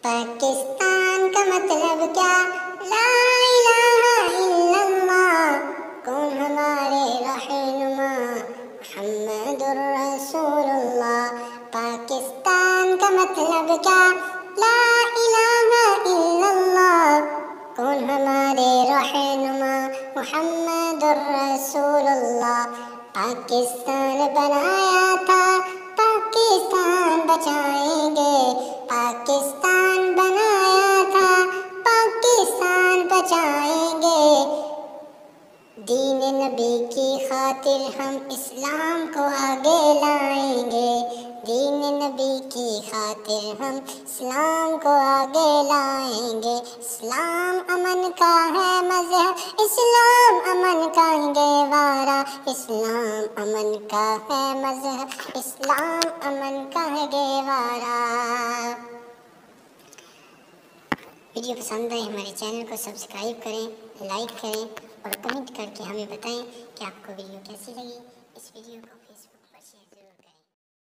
پاکستان کا مطلب کیا؟ لا الہ الا اللہ، کون ہمارے رہنما محمد الرسول اللہ۔ پاکستان کا مطلب کیا؟ لا الہ الا اللہ، کون ہمارے رہنما محمد الرسول اللہ۔ پاکستان بنایا تھا، پاکستان بچائیں گے، پاکستان بنایا تھا، پاکستان بچائیں گے۔ دین نبی کی خاطر ہم اسلام کو آگے لائیں گے، دین نبی کی خاطر ہم اسلام کو آگے لائیں گے۔ اسلام امن کا ہے مذہب، اسلام امن کا گہوارہ، اسلام امن کا ہے مذہب، اسلام امن کا ہے گہوارہ۔ ویڈیو پسند آئے ہمارے چینل کو سبسکرائب کریں، لائک کریں اور کمنٹ کر کے ہمیں بتائیں کہ آپ کو ویڈیو کیسی لگی۔ اس ویڈیو کو فیس بک